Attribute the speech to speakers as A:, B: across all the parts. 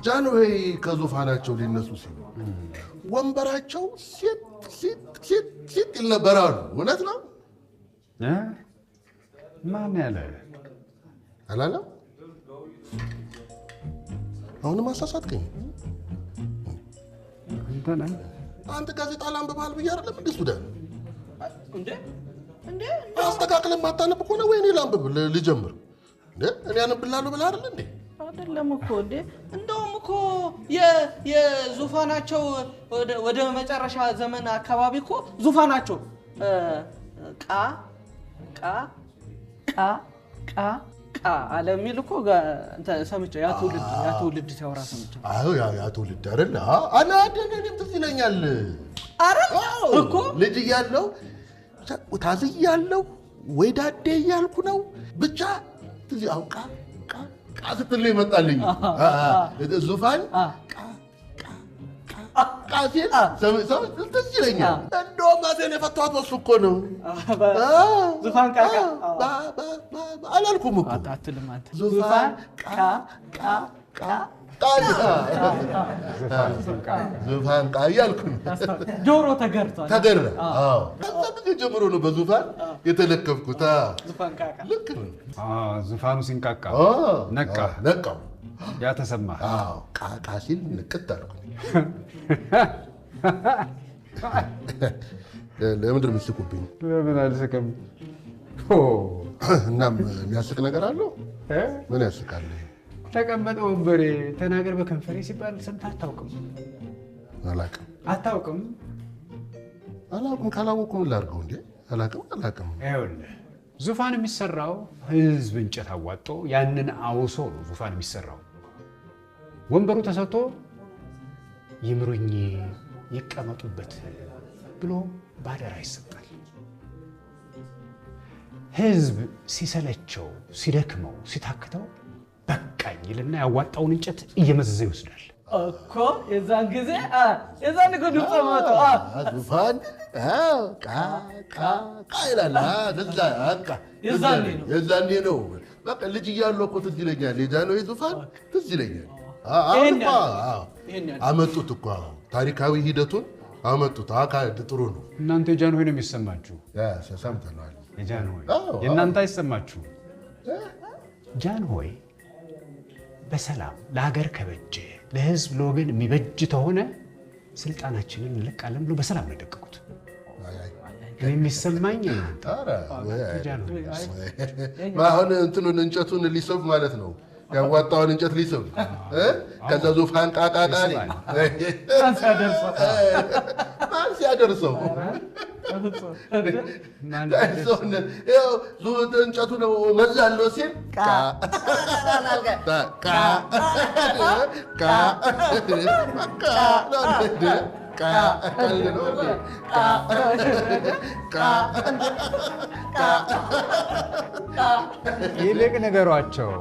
A: ጃንሆይ ከዙፋናቸው ሊነሱ ሲሉ ወንበራቸው ሲጥ ይል ነበር አሉ። እውነት ነው?
B: ማን ያለ
A: አላለም? አሁንም አሳሳትከኝ። አንተ ጋዜጣ ላንብበሃል ብዬ አይደለም እንዴ? ሱዳን እንዴ አስተካክለን ማታነብ ከሆነ ወይ እኔ ላንብብ ልጀምር እንዴ? እኔ አነብልሃለሁ ብለህ አይደል እንዴ?
C: አይደለም እኮ እንዴ። እንደውም እኮ የዙፋናቸው ወደ መጨረሻ ዘመን አካባቢ እኮ ዙፋናቸው ቃ አለ የሚል እኮ ሰምቼ ያ ትውልድ ሲያወራ ሰምቼ።
A: አዎ ያ ትውልድ አይደል? እኔም ትዝ ይለኛል።
C: ኧረ እኮ
A: ልጅ እያለሁ ታዝያለሁ ወይ ዳዴ እያልኩ ነው ብቻ ትዝ አውቃ ቃ ስትል ይመጣልኝ ዙፋን ቃሲል ሰው ትዝ ይለኛል። እንደውም አፌን የፈታሁት በሱ እኮ ነው።
C: ዙፋን ቃ
A: አላልኩም እኮ
C: አትልም አንተ።
A: ዙፋን ዙፋን ቃ እያልኩ
C: ጆሮ ተገርቷል።
A: ተገራ። ከዛ ጊዜ ጀምሮ ነው በዙፋን የተለከፍኩት። ልክ ነው።
B: ዙፋኑ ሲንቃቃ ነቃው። ያ ተሰማ።
A: ቃ ሲል ንቅት አልኩኝ። ለምንድን ነው የምትስቁብኝ?
B: ለምን አልስቅም?
A: እናም የሚያስቅ ነገር አለው? ምን ያስቃል?
B: ተቀመጠ ወንበሬ ተናገር በከንፈሬ ሲባል ሰምተህ አታውቅም?
A: አላውቅም።
B: አታውቅም?
A: አላውቅም። ካላወቅኩ ምን ላድርገው እንዴ? አላውቅም።
B: ይኸውልህ ዙፋን የሚሰራው ህዝብ እንጨት አዋጦ ያንን አውሶ ነው ዙፋን የሚሰራው። ወንበሩ ተሰጥቶ ይምሩኝ ይቀመጡበት ብሎ ባደራ ይሰጣል። ህዝብ ሲሰለቸው፣ ሲደክመው፣ ሲታክተው በቃኝ ይልና ያዋጣውን እንጨት እየመዘዘ ይወስዳል
C: እኮ። የዛን ጊዜ ድምፅ መቶ
A: ዙፋን ቃ ይላል። የዛኔ ነው። በቃ ልጅ እያለሁ እኮ ትዝ ይለኛል። የጃንሆይ ዙፋን ትዝ ይለኛል። አመጡት እኮ ታሪካዊ ሂደቱን አመጡት። ጥሩ ነው።
B: እናንተ የጃንሆይ ነው የሚሰማችሁ?
A: ሰምተናል።
B: የጃንሆይ የእናንተ አይሰማችሁ? ጃንሆይ በሰላም ለሀገር ከበጀ ለህዝብ ለወገን የሚበጅ ተሆነ ስልጣናችንን እንለቃለን ብሎ በሰላም ነው የደቀቁት። የሚሰማኝ
A: አሁን እንትኑን እንጨቱን ሊስብ ማለት ነው። ያዋጣውን እንጨት ሊስብ ከዛ ዙፋን ቃቃቃ ማን ሲያደርሰው እንጨቱ ነው መዛለው ሲል
B: ይልቅ ነገሯቸው።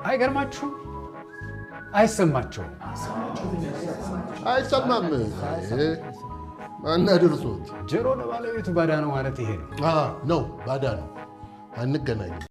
B: አይገርማችሁም? አይሰማቸውም?
A: አይሰማም። አናድርሶት
B: ጆሮ ለባለቤቱ ባዳ ነው ማለት ይሄ ነው።
A: ባዳ ነው። አንገናኝም።